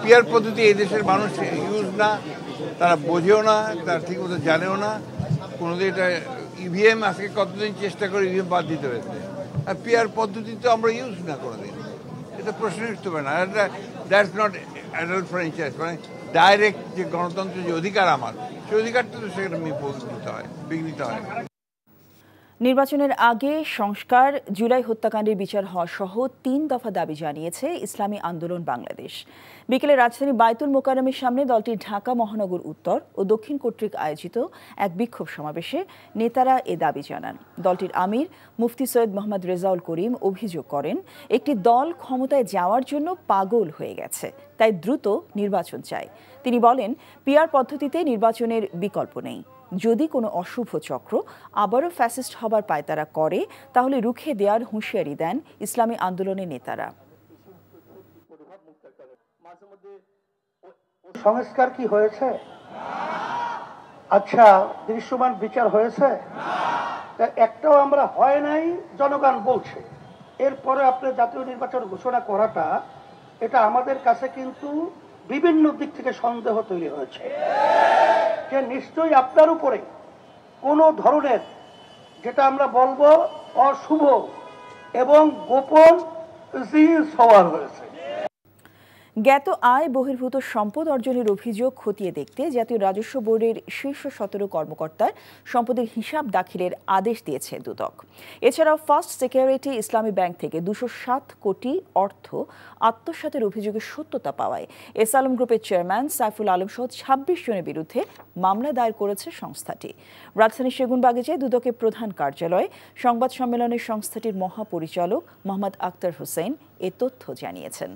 পিআর পদ্ধতি এই দেশের মানুষ ইউজ না, তারা বোঝেও না, তারা ঠিকমতো জানেও না। কোনোদিন এটা ইভিএম আজকে কতদিন চেষ্টা করে ইভিএম বাদ দিতে হয়েছে, আর পিআর পদ্ধতি তো আমরা ইউজ না কোনোদিন। এটা প্রশ্নই উঠতে পারে না। দ্যাটস নট অ্যাডাল্ট ফ্র্যাঞ্চাইজ, মানে ডাইরেক্ট যে গণতন্ত্রের যে অধিকার আমার, সেই অধিকারটা তো সেখানে বিঘ্নিত হয়। নির্বাচনের আগে সংস্কার, জুলাই হত্যাকাণ্ডের বিচার হওয়া সহ 3 দফা দাবি জানিয়েছে ইসলামী আন্দোলন বাংলাদেশ। বিকেলে রাজধানী বায়তুল মোকাররমের সামনে দলটির ঢাকা মহানগর উত্তর ও দক্ষিণ কর্তৃক আয়োজিত এক বিক্ষোভ সমাবেশে নেতারা এ দাবি জানান। দলটির আমির মুফতি সৈয়দ মোহাম্মদ রেজাউল করিম অভিযোগ করেন, একটি দল ক্ষমতায় যাওয়ার জন্য পাগল হয়ে গেছে, তাই দ্রুত নির্বাচন চায়। তিনি বলেন, পিআর পদ্ধতিতে নির্বাচনের বিকল্প নেই। যদি কোনো অশুভ চক্র আবারও ফ্যাসিস্ট হবার পায়তারা করে, তাহলে রুখে দেওয়ার হুঁশিয়ারি দেন ইসলামী আন্দোলনের নেতারা। সংস্কার কি হয়েছে? আচ্ছা, দৃশ্যমান বিচার হয়েছে? একটাও আমরা হয় নাই, জনগণ বলছে। এরপরে আপনি জাতীয় নির্বাচন ঘোষণা করাটা, এটা আমাদের কাছে কিন্তু বিভিন্ন দিক থেকে সন্দেহ তৈরি হয়েছে যে নিশ্চয়ই আপনার উপরে কোনো ধরনের, যেটা আমরা বলবো অশুভ এবং গোপন জিনিস হওয়ার হয়েছে। জ্ঞাত আয় বহির্ভূত সম্পদ অর্জনের অভিযোগ খতিয়ে দেখতে জাতীয় রাজস্ব বোর্ডের শীর্ষ 17 কর্মকর্তার সম্পদের হিসাব দাখিলের আদেশ দিয়েছে দুদক। এছাড়াও ফার্স্ট সিকিউরিটি ইসলামী ব্যাংক থেকে 207 কোটি অর্থ আত্মসাতের অভিযোগের সত্যতা পাওয়ায় এস আলম গ্রুপের চেয়ারম্যান সাইফুল আলম সহ 26 জনের বিরুদ্ধে মামলা দায়ের করেছে সংস্থাটি। রাজধানীর সেগুনবাগিচায় দুদকের প্রধান কার্যালয়ে সংবাদ সম্মেলনে সংস্থাটির মহাপরিচালক মোহাম্মদ আক্তার হোসেন এ তথ্য জানিয়েছেন।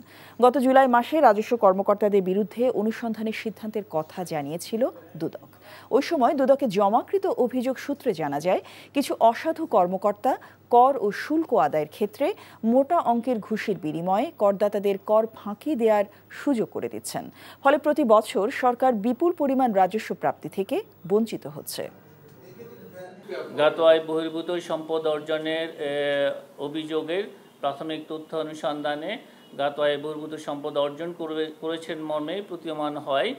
গত জুলাই মাসে রাজস্ব কর্মকর্তাদের বিরুদ্ধে অনুসন্ধানের সিদ্ধান্তের কথা জানিয়েছিল দুদক। ওই সময় দুদকে জমাকৃত অভিযোগ সূত্রে জানা যায়, কিছু অসাধু কর্মকর্তা কর ও শুল্ক আদায়ের ক্ষেত্রে মোটা অঙ্কের ঘুষের বিনিময়ে করদাতাদের কর ফাঁকি দেওয়ার সুযোগ করে দিচ্ছেন। ফলে প্রতি বছর সরকার বিপুল পরিমাণ রাজস্ব প্রাপ্তি থেকে বঞ্চিত হচ্ছে। জ্ঞাত আয় বহির্ভূত সম্পদ অর্জনের অভিযোগের প্রাথমিক তথ্য অনুসন্ধানে জ্ঞাত আয় বহির্ভূত সম্পদ অর্জন করেছেন মর্মে প্রতীয়মান হয়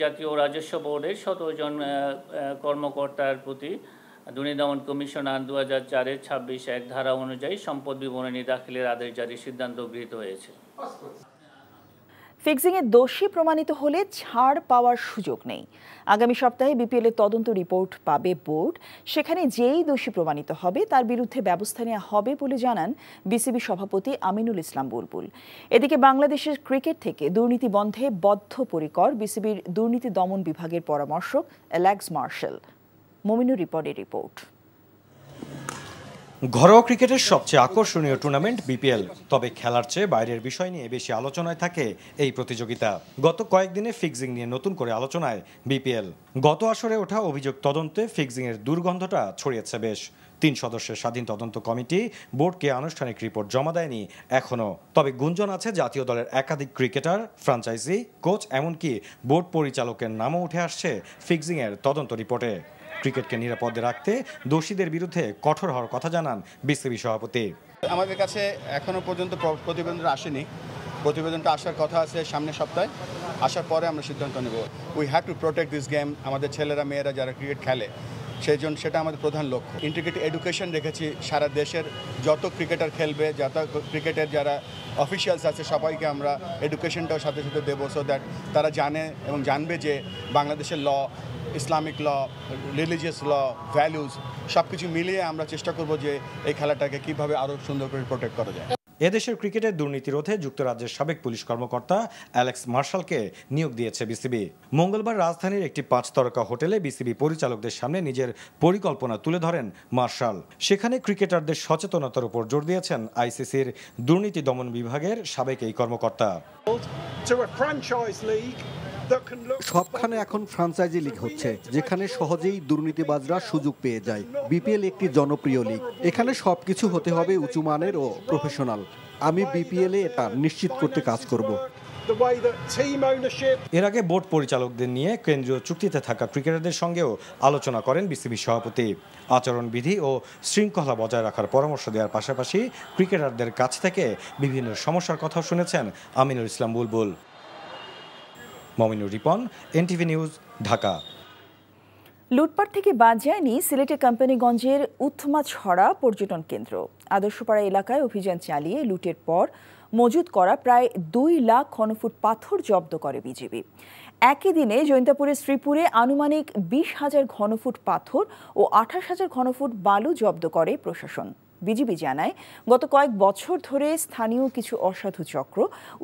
জাতীয় রাজস্ব বোর্ডের 17 জন কর্মকর্তার প্রতি দুর্নীতি দমন কমিশন আইন 2004-এর 26(1) ধারা অনুযায়ী সম্পদ বিবরণী দাখিলের আদেশ জারির সিদ্ধান্ত গৃহীত হয়েছে। ফিক্সিংয়ে দোষী প্রমাণিত হলে ছাড় পাওয়ার সুযোগ নেই। আগামী সপ্তাহে বিপিএলের তদন্ত রিপোর্ট পাবে বোর্ড। সেখানে যেই দোষী প্রমাণিত হবে তার বিরুদ্ধে ব্যবস্থা নেওয়া হবে বলে জানান বিসিবি সভাপতি আমিনুল ইসলাম বুলবুল। এদিকে বাংলাদেশের ক্রিকেট থেকে দুর্নীতি বন্ধে বদ্ধপরিকর বিসিবির দুর্নীতি দমন বিভাগের পরামর্শক অ্যালেক্স মার্শাল। মমিনুর রিপনের রিপোর্ট। ঘরোয়া ক্রিকেটের সবচেয়ে আকর্ষণীয় টুর্নামেন্ট বিপিএল, তবে খেলার চেয়ে বাইরের বিষয় নিয়ে বেশি আলোচনায় থাকে এই প্রতিযোগিতা। গত কয়েকদিনে ফিক্সিং নিয়ে নতুন করে আলোচনায় বিপিএল। গত আসরে ওঠা অভিযোগ তদন্তে ফিক্সিংয়ের দুর্গন্ধটা ছড়িয়েছে বেশ। 3 সদস্যের স্বাধীন তদন্ত কমিটি বোর্ডকে আনুষ্ঠানিক রিপোর্ট জমা দেয়নি এখনও। তবে গুঞ্জন আছে জাতীয় দলের একাধিক ক্রিকেটার, ফ্র্যাঞ্চাইজি, কোচ এমনকি বোর্ড পরিচালকের নামও উঠে আসছে ফিক্সিংয়ের তদন্ত রিপোর্টে। ক্রিকেটকে নিরাপদে রাখতে দোষীদের বিরুদ্ধে কঠোর হওয়ার কথা জানান বিসিবি সভাপতি। আমাদের কাছে এখনো পর্যন্ত প্রতিবেদনটা আসেনি। প্রতিবেদনটা আসার কথা আছে সামনের সপ্তাহে। আসার পরে আমরা সিদ্ধান্ত নেব। We have to protect this game. আমাদের ছেলেরা মেয়েরা যারা ক্রিকেট খেলে সেই জন্য সেটা আমাদের প্রধান লক্ষ্য। ইন্টিগ্রেটেড এডুকেশন রেখেছি, সারা দেশের যত ক্রিকেটার খেলবে, যত ক্রিকেটের যারা অফিসিয়ালস আছে সবাইকে আমরা এডুকেশনটাও সাথে সাথে দেবো, সো দ্যাট তারা জানে এবং জানবে যে বাংলাদেশের ল, ইসলামিক ল, রিলিজিয়াস ল, ভ্যালুজ সব কিছু মিলিয়ে আমরা চেষ্টা করব যে এই খেলাটাকে কীভাবে আরও সুন্দর করে প্রোটেক্ট করা যায়। এদেশের ক্রিকেটের দুর্নীতি রোধে যুক্তরাজ্যের সাবেক পুলিশ কর্মকর্তা অ্যালেক্স মার্শালকে নিয়োগ দিয়েছে বিসিবি। মঙ্গলবার রাজধানীর একটি 5 তারকা হোটেলে বিসিবি পরিচালকদের সামনে নিজের পরিকল্পনা তুলে ধরেন মার্শাল। সেখানে ক্রিকেটারদের সচেতনতার উপর জোর দিয়েছেন আইসিসির দুর্নীতি দমন বিভাগের সাবেক এই কর্মকর্তা। সবখানে এখন ফ্র্যাঞ্চাইজি লিগ হচ্ছে, যেখানে সহজেই দুর্নীতিবাজরা সুযোগ পেয়ে যায়। বিপিএল একটি জনপ্রিয় লিগ, এখানে সবকিছু হতে হবে উঁচু মানের ও প্রফেশনাল। আমি বিপিএলে এটা নিশ্চিত করতে কাজ করব। এর আগে বোর্ড পরিচালকদের নিয়ে কেন্দ্রীয় চুক্তিতে থাকা ক্রিকেটারদের সঙ্গেও আলোচনা করেন বিসিবি সভাপতি। আচরণবিধি ও শৃঙ্খলা বজায় রাখার পরামর্শ দেওয়ার পাশাপাশি ক্রিকেটারদের কাছ থেকে বিভিন্ন সমস্যার কথাও শুনেছেন আমিনুল ইসলাম বুলবুল। Mominur Ripon, NTV news, Dhaka. লুটপাট থেকে বাদ যায়নি সিলেটের কোম্পানিগঞ্জের উথমাছড়া পর্যটন কেন্দ্র। আদর্শপাড়া এলাকায় অভিযান চালিয়ে লুটের পর মজুত করা প্রায় 2 লাখ ঘনফুট পাথর জব্দ করে বিজিবি। একই দিনে জৈন্তাপুরের শ্রীপুরে আনুমানিক 20,000 ঘনফুট পাথর ও 28,000 ঘনফুট বালু জব্দ করে প্রশাসন। বিজিবি জানায়, গত কয়েক বছর ধরে স্থানীয় কিছু অসাধু চক্র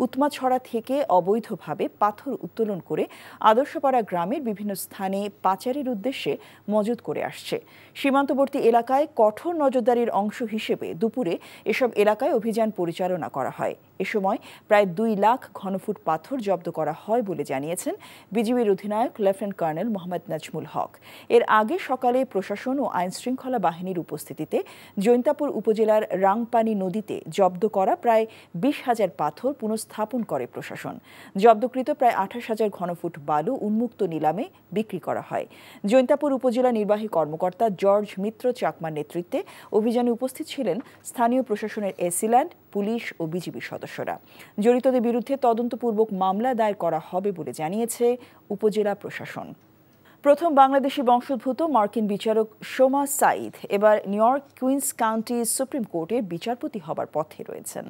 উৎমাছড়া থেকে অবৈধভাবে পাথর উত্তোলন করে আদর্শপাড়া গ্রামের বিভিন্ন স্থানে পাচারের উদ্দেশ্যে মজুত করে আসছে। সীমান্তবর্তী এলাকায় কঠোর নজরদারির অংশ হিসেবে দুপুরে এসব এলাকায় অভিযান পরিচালনা করা হয়। এ সময় প্রায় 2 লাখ ঘনফুট পাথর জব্দ করা হয় বলে জানিয়েছেন বিজিবির অধিনায়ক লেফটেন্যান্ট কর্নেল মোহাম্মদ নাজমুল হক। এর আগে সকালে প্রশাসন ও আইনশৃঙ্খলা বাহিনীর উপস্থিতিতে জৈন্তাপুর উপজেলার রাংপানি নদীতে জব্দ করা প্রায় 20,000 পাথর পুনঃস্থাপন করে প্রশাসন। জব্দকৃত প্রায় 28,000 ঘনফুট বালু উন্মুক্ত নিলামে বিক্রি করা হয়। জৈন্তাপুর উপজেলা নির্বাহী কর্মকর্তা জর্জ মিত্র চাকমার নেতৃত্বে অভিযানে উপস্থিত ছিলেন স্থানীয় প্রশাসনের এসিল্যান্ড, পুলিশ ও বিজিবি সদস্যরা। জড়িতদের বিরুদ্ধে তদন্তপূর্বক মামলা দায়ের করা হবে বলে জানিয়েছে উপজেলা প্রশাসন। প্রথম বাংলাদেশি বংশোদ্ভূত মার্কিন বিচারক সোমা সাঈদ এবার New York Queens County Supreme কোর্টের বিচারপতি হবার পথে রয়েছেন।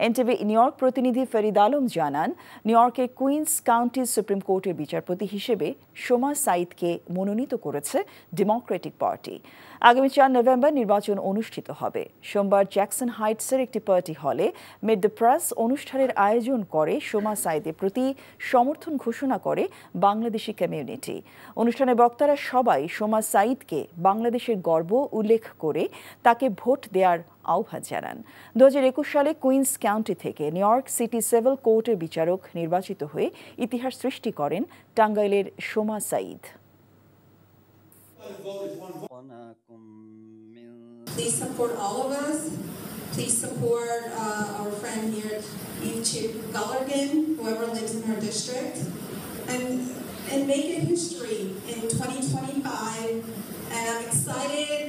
এনটিভি নিউ ইয়র্ক প্রতিনিধি ফরিদ আলম জানান, নিউ ইয়র্কের কুইন্স কাউন্টি সুপ্রিম কোর্টের বিচারপতি হিসেবে সোমা সাঈদকে মনোনীত করেছে ডেমোক্রেটিক পার্টি। আগামী 4 নভেম্বর নির্বাচন অনুষ্ঠিত হবে। সোমবার জ্যাকসন হাইটসের একটি পার্টি হলে মিট দ্য প্রেস অনুষ্ঠানের আয়োজন করে সোমা সাঈদের প্রতি সমর্থন ঘোষণা করে বাংলাদেশি কমিউনিটি। অনুষ্ঠানে বক্তারা সবাই সোমা সাঈদকে বাংলাদেশের গর্ব উল্লেখ করে তাকে ভোট দেওয়ার আহ্বান জানান। 2021 সালে কুইন্স কাউন্টি থেকে নিউ ইয়র্ক সিটি সিভিল কোর্টের বিচারক নির্বাচিত হয়ে ইতিহাস সৃষ্টি করেন টাঙ্গাইলের Soma Saeed. Please support all of us. Please support our friend here, Eve Chip Gullergan, whoever lives in her district, and make it history in 2025. And I'm excited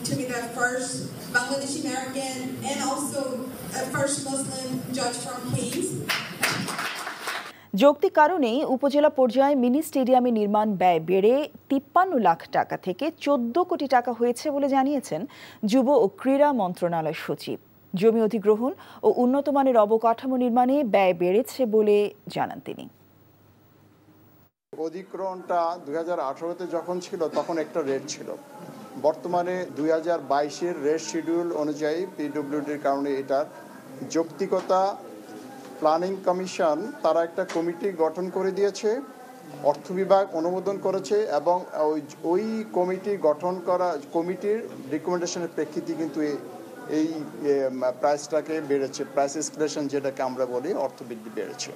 to be the first Bangladeshi American and also a first Muslim judge from Queens. যৌক্তিক কারণেই উপজেলা পর্যায়ে mini স্টেডিয়ামে নির্মাণ ব্যয় বেড়ে 53 লাখ টাকা থেকে 14 কোটি টাকা হয়েছে বলে জানিয়েছেন যুব ও ক্রীড়া মন্ত্রণালয় সচিব। জমি অধিগ্রহণ ও উন্নত মানের অবকাঠামো নির্মাণে ব্যয় বেড়েছে বলে জানান তিনি। অধিগ্রহণটা 2018-তে যখন ছিল তখন একটা রেট ছিল, বর্তমানে 2022-এর রেট শিডিউল অনুযায়ী পিডব্লিউডির কারণে এটার যৌক্তিকতা প্ল্যানিং কমিশন তারা একটা কমিটি গঠন করে দিয়েছে, অর্থ বিভাগ অনুমোদন করেছে এবং ওই কমিটি গঠন করা কমিটির রিকমেন্ডেশনের প্রেক্ষিতে কিন্তু এই প্রাইসটাকে বেড়েছে, প্রাইস এসকেলেশন যেটাকে আমরা বলি, অর্থ বৃদ্ধি বেড়েছে।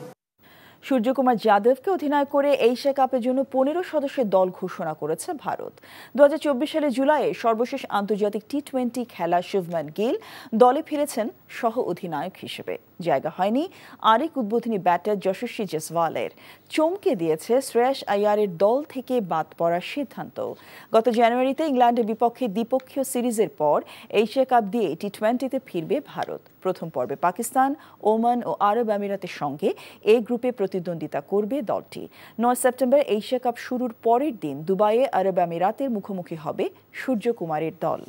সূর্যকুমার যাদবকে অধিনায়ক করে এশিয়া কাপের জন্য 15 সদস্যের দল ঘোষণা করেছে ভারত। 2024 সালের জুলাইয়ে সর্বশেষ আন্তর্জাতিক টি-20 খেলা শুভমান গিল দলে ফিরেছেন সহ অধিনায়ক হিসেবে। জায়গা হয়নি আরেক উদ্বোধনী ব্যাটার যশস্বী জয়সওয়ালের। চমকে দিয়েছে শ্রেয়াস আইয়ারের দল থেকে বাদ পড়ার সিদ্ধান্ত। গত জানুয়ারিতে ইংল্যান্ডের বিপক্ষে দ্বিপক্ষীয় সিরিজের পর এশিয়া কাপ দিয়ে টি-20তে ফিরবে ভারত। প্রথম পর্বে পাকিস্তান, ওমান ও আরব আমিরাতের সঙ্গে এ গ্রুপে প্রতিদ্বন্দ্বিতা করবে দলটি। 9 সেপ্টেম্বর এশিয়া কাপ শুরুর পরের দিন দুবাইয়ে আরব আমিরাতের মুখোমুখি হবে সূর্যকুমারের দল।